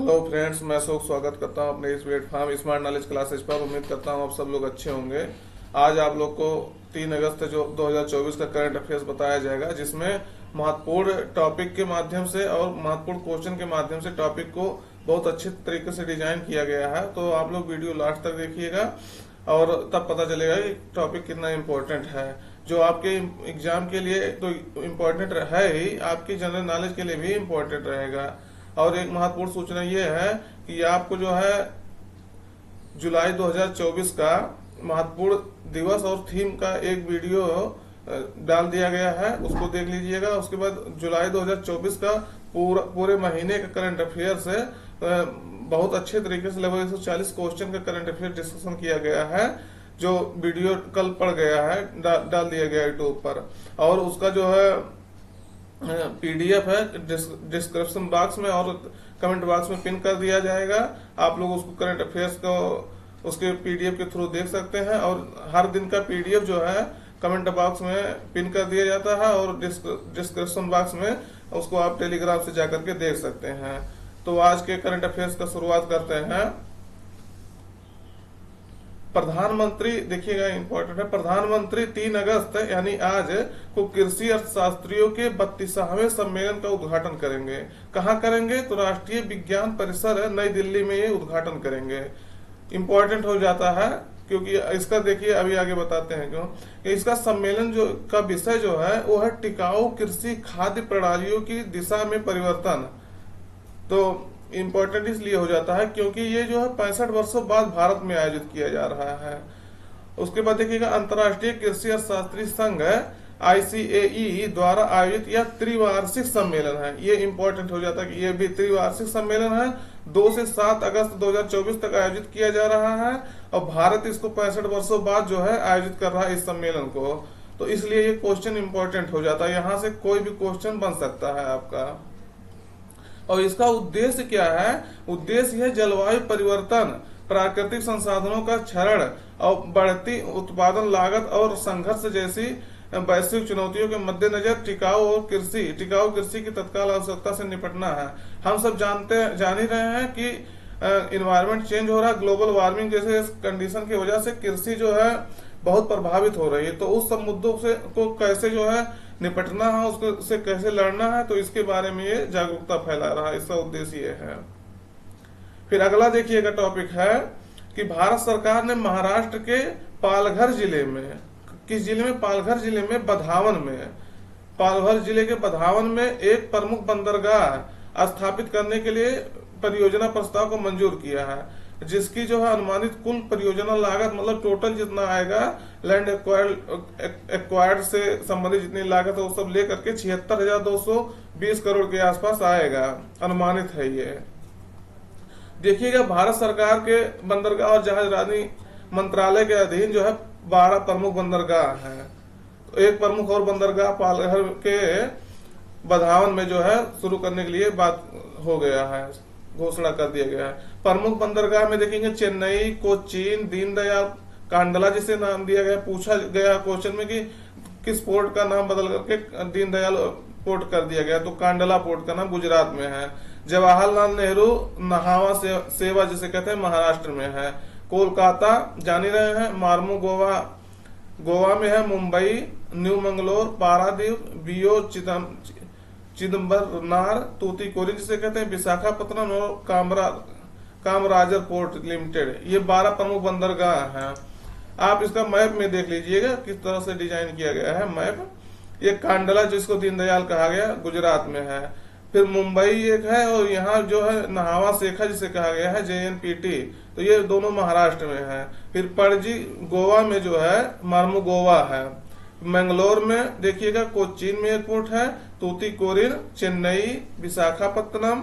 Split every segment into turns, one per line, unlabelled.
Hello friends, मैं अशोक स्वागत करता हूं अपने इस प्लेटफॉर्म स्मार्ट नॉलेज क्लासेज पर। उम्मीद करता हूं आप सब लोग अच्छे होंगे। आज आप लोग को 3 अगस्त जो 2024 का करंट अफेयर्स बताया जाएगा, जिसमें महत्वपूर्ण टॉपिक के माध्यम से और महत्वपूर्ण क्वेश्चन के माध्यम से टॉपिक को बहुत अच्छे तरीके से डिजाइन किया गया है। तो आप लोग वीडियो लास्ट तक देखिएगा और तब पता चलेगा कि टॉपिक कितना इम्पोर्टेंट है। जो आपके एग्जाम के लिए तो इम्पोर्टेंट है ही, आपकी जनरल नॉलेज के लिए भी इम्पोर्टेंट रहेगा। और एक महत्वपूर्ण सूचना ये है कि आपको जो है जुलाई 2024 का महत्वपूर्ण दिवस और थीम का एक वीडियो डाल दिया गया है, उसको देख लीजिएगा। उसके बाद जुलाई 2024 का पूरे महीने का करंट अफेयर से बहुत अच्छे तरीके से लगभग 140 क्वेश्चन का करंट अफेयर डिस्कशन किया गया है, जो वीडियो कल पड़ गया है, डाल दिया गया यूट्यूब पर। और उसका जो है पीडीएफ है डिस्क्रिप्शन बॉक्स में और कमेंट बॉक्स में पिन कर दिया जाएगा। आप लोग उसको करंट अफेयर्स को उसके पीडीएफ के थ्रू देख सकते हैं। और हर दिन का पीडीएफ जो है कमेंट बॉक्स में पिन कर दिया जाता है और डिस्क्रिप्शन बॉक्स में उसको आप टेलीग्राम से जाकर के देख सकते हैं। तो आज के करंट अफेयर्स का शुरुआत करते हैं। प्रधानमंत्री, देखिएगा इंपॉर्टेंट है, प्रधानमंत्री 3 अगस्त यानी आज को कृषि अर्थशास्त्रियों के 32वें सम्मेलन का उद्घाटन करेंगे। कहाँ करेंगे? तो राष्ट्रीय विज्ञान परिसर नई दिल्ली में ये उद्घाटन करेंगे। इम्पोर्टेंट हो जाता है क्योंकि इसका देखिए अभी आगे बताते हैं क्यों। इसका सम्मेलन जो का विषय जो है वो है टिकाऊ कृषि खाद्य प्रणालियों की दिशा में परिवर्तन। तो इम्पोर्टेंट इसलिए हो जाता है क्योंकि ये जो है 65 वर्षों बाद भारत में आयोजित किया जा रहा है। उसके बाद देखिएगा अंतर्राष्ट्रीय कृषि अर्थशास्त्री संघ ICAE द्वारा आयोजित यह त्रिवार्षिक सम्मेलन है। ये इम्पोर्टेंट हो जाता है कि ये भी त्रिवार्षिक सम्मेलन है। 2 से 7 अगस्त 2024 तक आयोजित किया जा रहा है और भारत इसको 65 वर्षों बाद जो है आयोजित कर रहा है इस सम्मेलन को। तो इसलिए ये क्वेश्चन इम्पोर्टेंट हो जाता है। यहाँ से कोई भी क्वेश्चन बन सकता है आपका। और इसका उद्देश्य क्या है? उद्देश्य है जलवायु परिवर्तन, प्राकृतिक संसाधनों का क्षरण और बढ़ती उत्पादन लागत और संघर्ष जैसी वैश्विक चुनौतियों के मद्देनजर टिकाऊ कृषि की तत्काल आवश्यकता से निपटना है। हम सब जान ही रहे हैं कि इन्वायरमेंट चेंज हो रहा है, ग्लोबल वार्मिंग जैसे कंडीशन की वजह से कृषि जो है बहुत प्रभावित हो रही है। तो उस सब मुद्दों से को कैसे जो है निपटना है, उससे कैसे लड़ना है, तो इसके बारे में ये जागरूकता फैला रहा है। इसका उद्देश्य ये है। फिर अगला देखिएगा टॉपिक है कि भारत सरकार ने महाराष्ट्र के पालघर जिले में, किस जिले में? पालघर जिले में पालघर जिले के बधावन में एक प्रमुख बंदरगाह स्थापित करने के लिए परियोजना प्रस्ताव को मंजूर किया है, जिसकी जो है अनुमानित कुल परियोजना लागत, मतलब टोटल जितना आएगा लैंड एक्वायर्ड से संबंधित जितनी लागत है वो सब लेकर के 76,220 करोड़ के आसपास आएगा, अनुमानित है ये। देखिएगा भारत सरकार के बंदरगाह और जहाजरानी मंत्रालय के अधीन जो है 12 प्रमुख बंदरगाह हैं। तो एक प्रमुख और बंदरगाह पालघर के बधावन में जो है शुरू करने के लिए बात हो गया है, घोषणा कर दिया गया है। प्रमुख बंदरगाह में देखेंगे चेन्नई, कोचीन, दीनदयाल, कांडला जिसे नाम दिया गया। पूछा गया क्वेश्चन में कि किस पोर्ट का नाम बदल करके दीनदयाल पोर्ट कर दिया गया, तो कांडला पोर्ट का नाम गुजरात में है। जवाहरलाल नेहरू नहावा सेवा जिसे कहते हैं महाराष्ट्र में है। कोलकाता जान ही रहे हैं, मार्मू गोवा में है। मुंबई, न्यू मंगलोर, पारादीप, बीओ चिदम्बरनार, तूतीकोरिन जिसे कहते हैं विशाखापत्तनम और कामराजर पोर्ट लिमिटेड, ये 12 प्रमुख बंदरगाह हैं। आप इसका मैप में देख लीजिएगा किस तरह से डिजाइन किया गया है मैप। ये कांडला जिसको दीनदयाल कहा गया गुजरात में है। फिर मुंबई एक है और यहाँ जो है नहावा शेखा जिसे कहा गया है JNPT, तो ये दोनों महाराष्ट्र में है। फिर पणजी गोवा में जो है मार्मू गोवा है। मंगलोर में देखिएगा कोचीन में एयरपोर्ट है। तूतीकोरिन, चेन्नई, विशाखापत्तनम,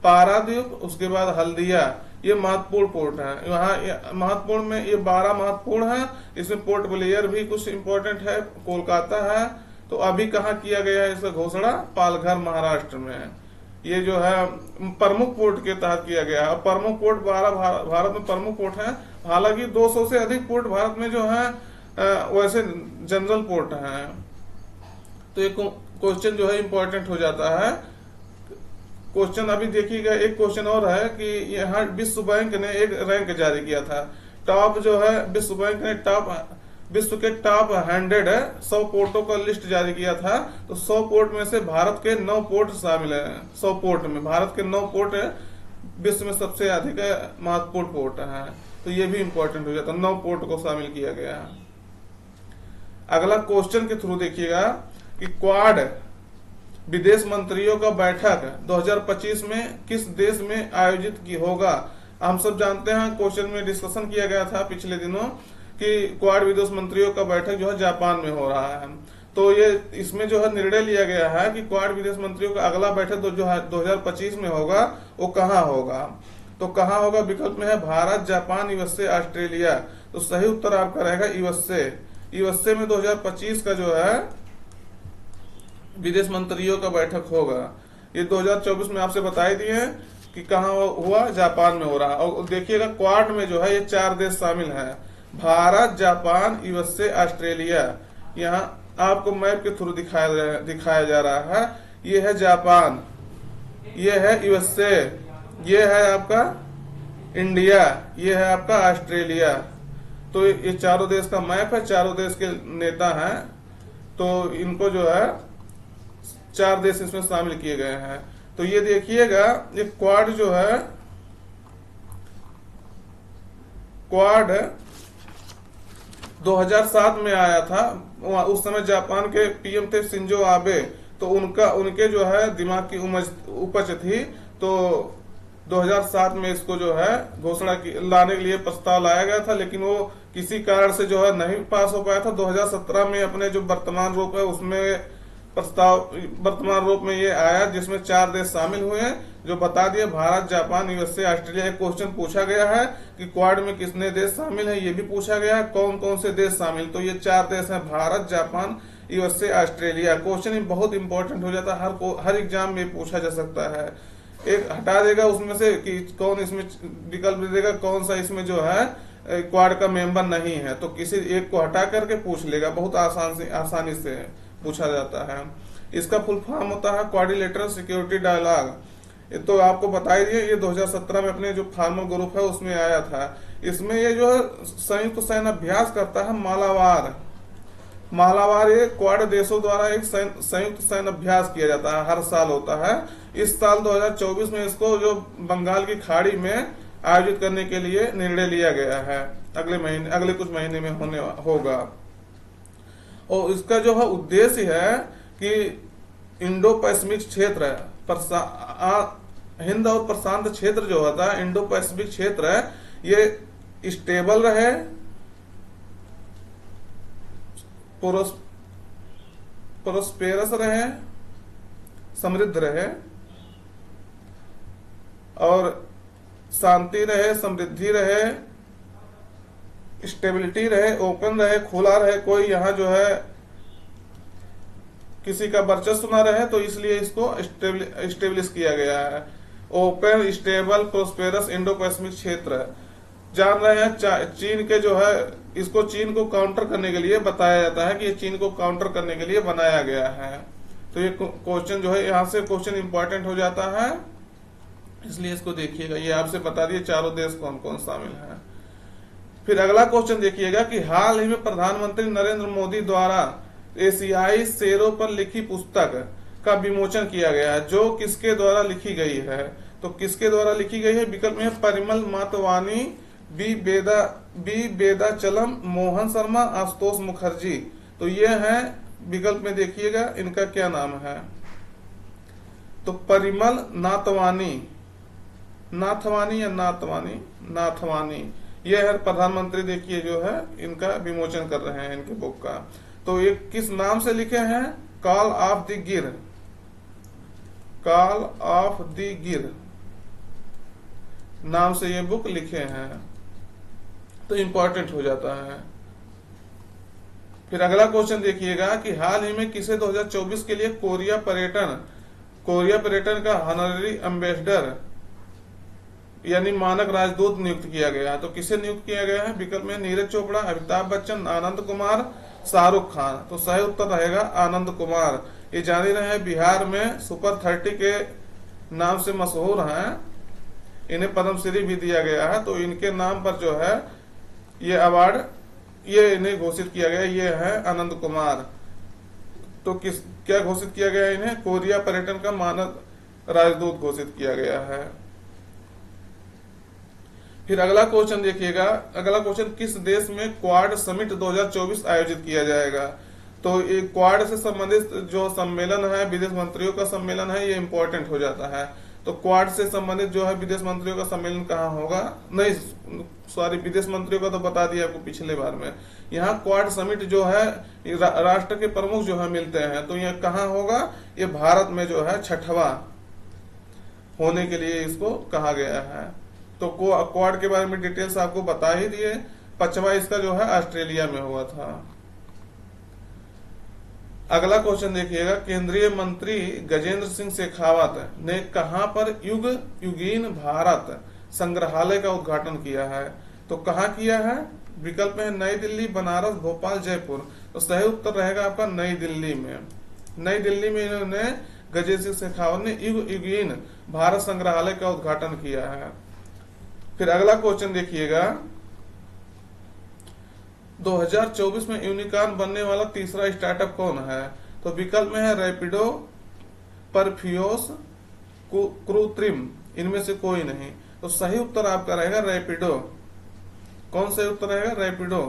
पारादीप, उसके बाद हल्दिया, ये महत्वपूर्ण पोर्ट है। यहाँ महत्वपूर्ण में ये 12 महत्वपूर्ण है। इसमें पोर्ट ब्लेयर भी कुछ इंपॉर्टेंट है, कोलकाता है। तो अभी कहाँ किया गया है इसका घोषणा? पालघर महाराष्ट्र में। ये जो है प्रमुख पोर्ट के तहत किया गया है। प्रमुख पोर्ट 12 भारत में प्रमुख पोर्ट है। हालांकि 200 से अधिक पोर्ट भारत में जो है वैसे जनरल पोर्ट है। तो एक क्वेश्चन जो है इंपॉर्टेंट हो जाता है क्वेश्चन अभी देखिएगा, एक क्वेश्चन और है कि यहाँ विश्व बैंक ने एक रैंक जारी किया था। टॉप जो है विश्व बैंक ने विश्व के टॉप 100 पोर्टों का लिस्ट जारी किया था। तो 100 पोर्ट में से भारत के 9 पोर्ट शामिल है। 100 पोर्ट में भारत के 9 पोर्ट विश्व में सबसे अधिक महत्वपूर्ण पोर्ट है। तो ये भी इंपॉर्टेंट हो जाता है, 9 पोर्ट को शामिल किया गया है। अगला क्वेश्चन के थ्रू देखिएगा कि क्वाड विदेश मंत्रियों का बैठक 2025 में किस देश में आयोजित की होगा। हम सब जानते हैं, क्वेश्चन में डिस्कशन किया गया था पिछले दिनों कि क्वाड विदेश मंत्रियों का बैठक जो है जापान में हो रहा है। तो ये इसमें जो है निर्णय लिया गया है कि क्वाड विदेश मंत्रियों का अगला बैठक जो है 2025 में होगा, वो कहाँ होगा। तो कहाँ होगा, विकल्प में है भारत, जापान, यूएसए, ऑस्ट्रेलिया। तो सही उत्तर आपका रहेगा यूएसए। यूएसए में 2025 का जो है विदेश मंत्रियों का बैठक होगा। ये 2024 में आपसे बता ही दिए कि कहाँ हुआ, जापान में हो रहा। और देखिएगा क्वाड में जो है ये 4 देश शामिल हैं, भारत, जापान, यूएसए, ऑस्ट्रेलिया। यहाँ आपको मैप के थ्रू दिखाया जा रहा है। ये है जापान, ये है यूएसए, ये है आपका इंडिया, ये है आपका ऑस्ट्रेलिया। तो ये चारों देश का मैप है, चारों देश के नेता हैं। तो इनको जो है 4 देश इसमें शामिल किए गए हैं। तो ये देखिएगा, ये क्वाड जो है, क्वाड 2007 में आया था। उस समय जापान के पीएम थे शिंजो आबे। तो उनके जो है दिमाग की उपज थी। तो 2007 में इसको जो है घोषणा लाने के लिए प्रस्ताव लाया गया था, लेकिन वो किसी कारण से जो है नहीं पास हो पाया था। 2017 में अपने जो वर्तमान रूप है उसमें वर्तमान रूप में ये आया, जिसमें 4 देश शामिल हुए हैं, जो बता दिए भारत, जापान, यूएसए, ऑस्ट्रेलिया। एक क्वेश्चन पूछा गया है कि क्वाड में कितने देश शामिल हैं, ये भी पूछा गया है कौन कौन से देश शामिल। तो ये 4 देश हैं, Bharat, Japan, USA, Australia. Question बहुत इंपॉर्टेंट हो जाता है, हर एग्जाम में पूछा जा सकता है। एक हटा देगा उसमें से कि कौन इसमें विकल्प देगा, कौन सा इसमें जो है क्वाड का मेंबर नहीं है। तो किसी एक को हटा करके पूछ लेगा, बहुत आसानी से पूछा जाता है। इसका फुल फॉर्म होता है क्वाड्रिलेटरल सिक्योरिटी डायलॉग। तो आपको बता ही दिए, ये 2017 में अपने जो फार्मल ग्रुप है उसमें आया था। इसमें ये जो है संयुक्त सैन्य अभ्यास करता है मालावार। ये क्वाड देशों द्वारा एक संयुक्त सैन्य अभ्यास किया जाता है, हर साल होता है। इस साल 2024 में इसको जो बंगाल की खाड़ी में आयोजित करने के लिए निर्णय लिया गया है। अगले कुछ महीने में होगा। और इसका जो है उद्देश्य है कि इंडो पैसिफिक क्षेत्र, हिंद और प्रशांत क्षेत्र जो होता है, इंडो पैसिफिक क्षेत्र है, ये स्टेबल रहे, प्रोस्पेरस रहे, समृद्ध रहे और शांति रहे, समृद्धि रहे, स्टेबिलिटी रहे, ओपन रहे, खुला रहे, कोई यहाँ जो है किसी का वर्चस्व न रहे। तो इसलिए इसको स्टेब्लिश किया गया है। Open, stable, prosperous Indo Pacific क्षेत्र जान रहे हैं। चीन के जो है, इसको चीन को काउंटर करने के लिए बताया जाता है कि ये चीन को काउंटर करने के लिए बनाया गया है। तो ये क्वेश्चन जो है, यहाँ से क्वेश्चन इंपॉर्टेंट हो जाता है, इसलिए इसको देखिएगा। ये आपसे बता दिए चारों देश कौन कौन शामिल है। फिर अगला क्वेश्चन देखिएगा कि हाल ही में प्रधानमंत्री नरेंद्र मोदी द्वारा एशियाई शेरों पर लिखी पुस्तक का विमोचन किया गया है, जो किसके द्वारा लिखी गई है। तो किसके द्वारा लिखी गई है, विकल्प में है परिमल मातवानी, बी वेदाचलम, मोहन शर्मा, आशुतोष मुखर्जी। तो ये है, विकल्प में देखिएगा इनका क्या नाम है। तो परिमल नाथवानी या नाथवानी, ये है प्रधानमंत्री। देखिए जो है इनका विमोचन कर रहे हैं इनके बुक का। तो ये किस नाम से लिखे हैं, कॉल ऑफ द गिर नाम से ये बुक लिखे हैं। तो इंपॉर्टेंट हो जाता है। फिर अगला क्वेश्चन देखिएगा कि हाल ही में किसे 2024 के लिए कोरिया पर्यटन का हॉनररी एम्बेसडर यानी मानक राजदूत नियुक्त किया गया है। तो किसे नियुक्त किया गया है, विकल्प में नीरज चोपड़ा, अमिताभ बच्चन, आनंद कुमार, शाहरुख खान। तो सही उत्तर रहेगा आनंद कुमार। ये जान ही रहे हैं, बिहार में सुपर 30 के नाम से मशहूर हैं, इन्हें पद्मश्री भी दिया गया है। तो इनके नाम पर जो है ये अवार्ड ये इन्हें घोषित किया गया। ये है आनंद कुमार। तो क्या घोषित किया गया इन्हें? कोरिया पर्यटन का मानद राजदूत घोषित किया गया है। फिर अगला क्वेश्चन देखिएगा। अगला क्वेश्चन, किस देश में क्वाड समिट 2024 आयोजित किया जाएगा? तो ये क्वाड से संबंधित जो सम्मेलन है, विदेश मंत्रियों का सम्मेलन है, ये इंपॉर्टेंट हो जाता है। तो क्वाड से संबंधित जो है विदेश मंत्रियों का सम्मेलन कहाँ होगा? नहीं सॉरी, विदेश मंत्रियों का तो बता दिया आपको पिछले बार में। यहाँ क्वाड समिट जो है राष्ट्र के प्रमुख जो है मिलते हैं, तो यह कहाँ होगा? ये भारत में जो है 6वां होने के लिए इसको कहा गया है। तो क्वाड के बारे में डिटेल्स आपको बता ही दिए। 5वां इसका जो है ऑस्ट्रेलिया में हुआ था। अगला क्वेश्चन देखिएगा। केंद्रीय मंत्री गजेंद्र सिंह शेखावत ने कहां पर युगीन भारत संग्रहालय का उद्घाटन किया है? तो कहां किया है? विकल्प है नई दिल्ली, बनारस, भोपाल, जयपुर। तो सही उत्तर रहेगा आपका नई दिल्ली में। नई दिल्ली में इन्होंने गजेंद्र सिंह शेखावत ने युगीन भारत संग्रहालय का उद्घाटन किया है। फिर अगला क्वेश्चन देखिएगा। 2024 में यूनिकॉर्न बनने वाला तीसरा स्टार्टअप कौन है? तो विकल्प में है रैपिडो, परफ्यूस, कृत्रिम। इनमें से कोई नहीं। तो सही उत्तर आपका रहेगा रैपिडो। कौन सही उत्तर रहेगा? रैपिडो।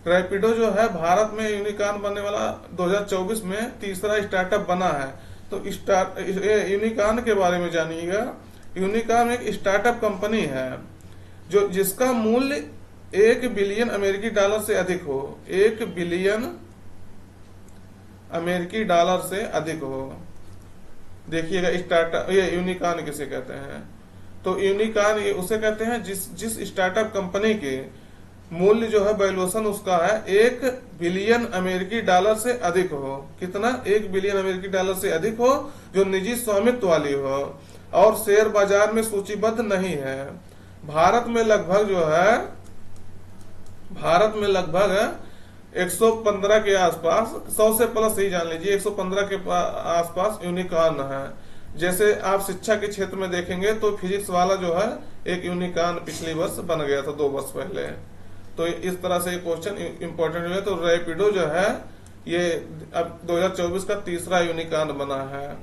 रैपिडो जो है भारत में यूनिकॉर्न बनने वाला 2024 में तीसरा स्टार्टअप बना है। तो यूनिकॉर्न के बारे में जानिएगा। यूनिकॉर्न एक स्टार्टअप कंपनी है जो जिसका मूल्य 1 बिलियन अमेरिकी डॉलर से अधिक हो। 1 बिलियन अमेरिकी डॉलर से अधिक हो। देखिएगा स्टार्टअप, ये यूनिकॉर्न किसे कहते हैं? तो यूनिकॉर्न ये उसे कहते हैं जिस स्टार्टअप कंपनी के मूल्य जो है वैल्यूएशन उसका है 1 बिलियन अमेरिकी डॉलर से अधिक हो। कितना? 1 बिलियन अमेरिकी डॉलर से अधिक हो, जो निजी स्वामित्व वाली हो और शेयर बाजार में सूचीबद्ध नहीं है। भारत में लगभग 115 के आसपास, 100 से प्लस ही जान लीजिए, 115 के आसपास यूनिकॉर्न है। जैसे आप शिक्षा के क्षेत्र में देखेंगे तो फिजिक्स वाला जो है एक यूनिकॉर्न पिछले वर्ष बन गया था, 2 वर्ष पहले। तो इस तरह से क्वेश्चन इंपॉर्टेंट है। तो रैपिडो जो है ये अब 2024 का तीसरा यूनिकॉर्न बना है।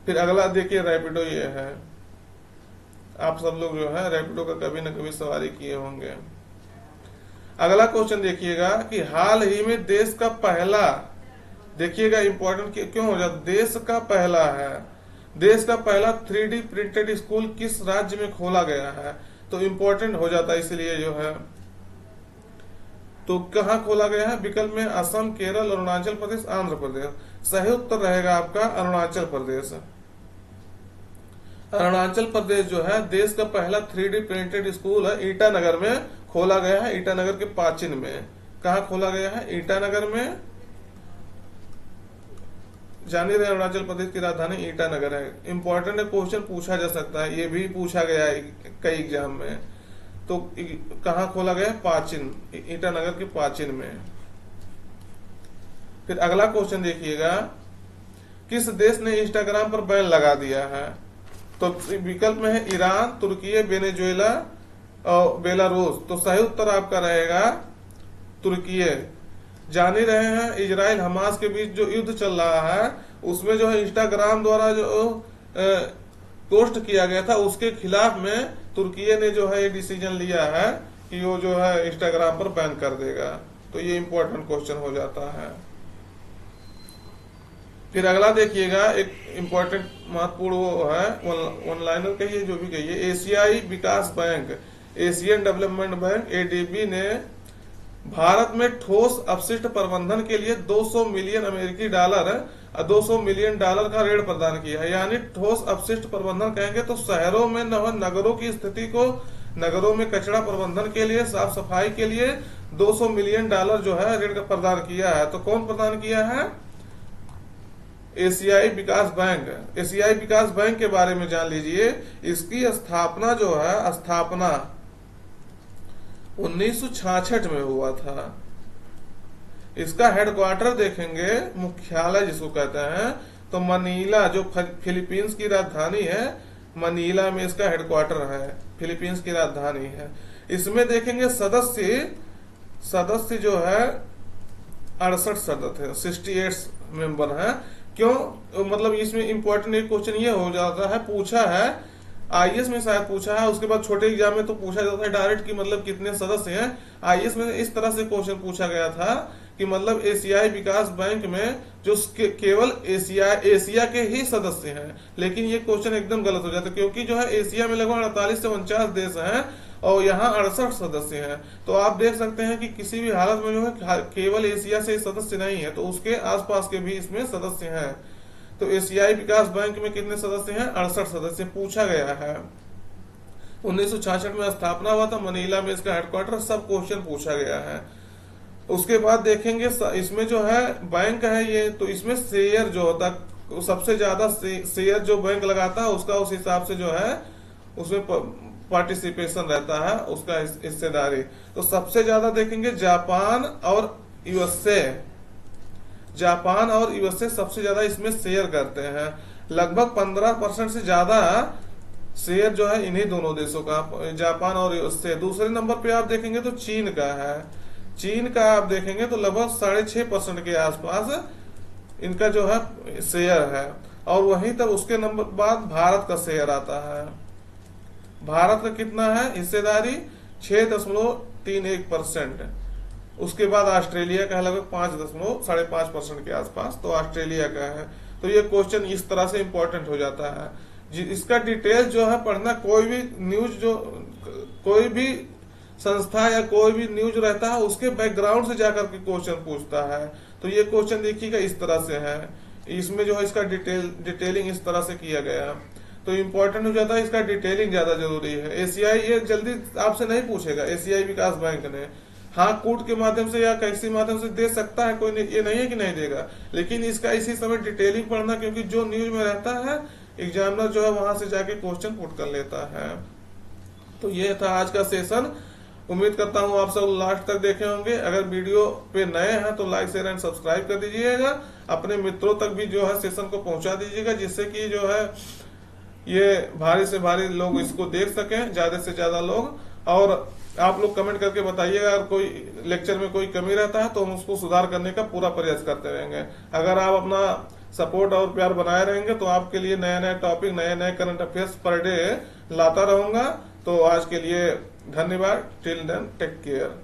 फिर अगला देखिए रैपिडो ये है। आप सब लोग जो है रैपिडो का कभी न कभी सवारी किए होंगे। अगला क्वेश्चन देखिएगा कि हाल ही में देश का पहला, देखिएगा इंपॉर्टेंट क्यों हो जाता, देश का पहला है, देश का पहला 3D प्रिंटेड स्कूल किस राज्य में खोला गया है? तो इंपॉर्टेंट हो जाता है इसलिए जो है। तो कहां खोला गया है? विकल्प में असम, केरल, अरुणाचल प्रदेश, आंध्र प्रदेश। सही उत्तर रहेगा आपका अरुणाचल प्रदेश। अरुणाचल प्रदेश जो है देश का पहला 3D प्रिंटेड स्कूल है, ईटानगर में खोला गया है। ईटानगर के पाचिन में। कहा खोला गया है? ईटानगर में। जानी रहे अरुणाचल प्रदेश की राजधानी ईटानगर है। इंपॉर्टेंट क्वेश्चन पूछा जा सकता है, ये भी पूछा गया है कई एग्जाम में। तो कहा खोला गया? पाचिन, ईटानगर के पाचिन में। फिर अगला क्वेश्चन देखिएगा। किस देश ने इंस्टाग्राम पर बैन लगा दिया है? तो विकल्प में है ईरान, तुर्की, वेनेजुएला और बेलारूस। तो सही उत्तर आपका रहेगा तुर्की। जान ही रहे हैं इजराइल हमास के बीच जो युद्ध चल रहा है उसमें जो है इंस्टाग्राम द्वारा जो पोस्ट किया गया था उसके खिलाफ में तुर्की ने जो है ये डिसीजन लिया है कि वो जो है इंस्टाग्राम पर बैन कर देगा। तो ये इंपॉर्टेंट क्वेश्चन हो जाता है। फिर अगला देखिएगा, एक इंपॉर्टेंट महत्वपूर्ण वो है, ऑनलाइनर कहिए जो भी कहिए, एशियाई विकास bank, Asian development bank ADB ने भारत में ठोस अपशिष्ट प्रबंधन के लिए 200 मिलियन अमेरिकी डॉलर 200 मिलियन डॉलर का ऋण प्रदान किया है। यानी ठोस अपशिष्ट प्रबंधन कहेंगे तो शहरों में नगरों की स्थिति को, नगरों में कचरा प्रबंधन के लिए, साफ सफाई के लिए 200 मिलियन डॉलर जो है ऋण प्रदान किया है। तो कौन प्रदान किया है? एशियाई विकास बैंक। एशियाई विकास बैंक के बारे में जान लीजिए। इसकी स्थापना जो है, स्थापना 1966 में हुआ था। इसका हेडक्वार्टर देखेंगे, मुख्यालय जिसको कहते हैं, तो मनीला जो फिलीपींस की राजधानी है, मनीला में इसका हेडक्वार्टर है, फिलीपींस की राजधानी है। इसमें देखेंगे सदस्य जो है 68 सदस्य है, 68 मेंबर है। क्यों, मतलब इसमें इंपॉर्टेंट एक क्वेश्चन ये हो जाता है, पूछा है आईएएस में शायद पूछा है, उसके बाद छोटे एग्जाम में तो पूछा जाता है डायरेक्ट कि मतलब कितने सदस्य हैं। आईएएस में इस तरह से क्वेश्चन पूछा गया था कि मतलब एशियाई विकास बैंक में जो केवल एशिया के ही सदस्य हैं, लेकिन ये क्वेश्चन एकदम गलत हो जाता है, क्योंकि जो है एशिया में लगभग 48 से 49 देश हैं और यहाँ 68 सदस्य हैं। तो आप देख सकते हैं कि किसी भी हालत में जो है केवल एशिया से सदस्य नहीं है, तो उसके आसपास के भी इसमें सदस्य हैं। तो एशियाई विकास बैंक में कितने सदस्य हैं? 68 सदस्य पूछा गया है। 1966 में स्थापना हुआ था, मनीला में इसका हेडक्वार्टर, सब क्वेश्चन पूछा गया है। उसके बाद देखेंगे इसमें जो है बैंक है ये, तो इसमें शेयर जो होता है, सबसे ज्यादा शेयर जो बैंक लगाता है उसका उस हिसाब से जो है उसमें पार्टिसिपेशन रहता है, उसका हिस्सेदारी। तो सबसे ज्यादा देखेंगे जापान और यूएसए सबसे ज्यादा इसमें शेयर करते हैं, लगभग 15% से ज्यादा शेयर जो है इन्हीं दोनों देशों का, जापान और यूएसए। दूसरे नंबर पे आप देखेंगे तो चीन का है, चीन का आप देखेंगे तो लगभग 6.5% के आसपास इनका जो है शेयर है। और वहीं तक उसके नंबर बाद भारत का शेयर आता है। भारत का कितना है हिस्सेदारी? 6.31%। उसके बाद ऑस्ट्रेलिया का है लगभग 5.5% के आसपास, तो ऑस्ट्रेलिया का है। तो ये क्वेश्चन इस तरह से इंपॉर्टेंट हो जाता है। इसका डिटेल जो है पढ़ना, कोई भी न्यूज जो कोई भी संस्था या कोई भी न्यूज रहता है उसके बैकग्राउंड से जाकर के क्वेश्चन पूछता है। तो ये क्वेश्चन देखिएगा इस तरह से है, इसमें जो है इसका डिटेलिंग इस तरह से किया गया, तो इम्पोर्टेंट हो जाता है, इसका डिटेलिंग ज्यादा जरूरी है। एशियाई ये जल्दी आपसे नहीं पूछेगा, एशियाई विकास बैंक ने हाँ कूट के माध्यम से या किसी माध्यम से दे सकता है, कोई ये नहीं है कि नहीं देगा, लेकिन इसका इसी समय डिटेलिंग पढ़ना, क्योंकि जो न्यूज में रहता है एग्जामिनर जो है वहां से जाके क्वेश्चन पुट कर लेता है। तो ये था आज का सेशन, उम्मीद करता हूँ आप सब लास्ट तक देखे होंगे। अगर वीडियो पे नए हैं तो लाइक शेयर एंड सब्सक्राइब कर दीजिएगा, अपने मित्रों तक भी जो है सेशन को पहुंचा दीजिएगा, जिससे कि जो है ये भारी से भारी लोग इसको देख सकें, ज्यादा से ज्यादा लोग। और आप लोग कमेंट करके बताइएगा अगर कोई लेक्चर में कोई कमी रहता है तो हम उसको सुधार करने का पूरा प्रयास करते रहेंगे। अगर आप अपना सपोर्ट और प्यार बनाए रहेंगे तो आपके लिए नए नए टॉपिक, नए नए करंट अफेयर्स पर डे लाता रहूंगा। तो आज के लिए धन्यवाद। Till then take care.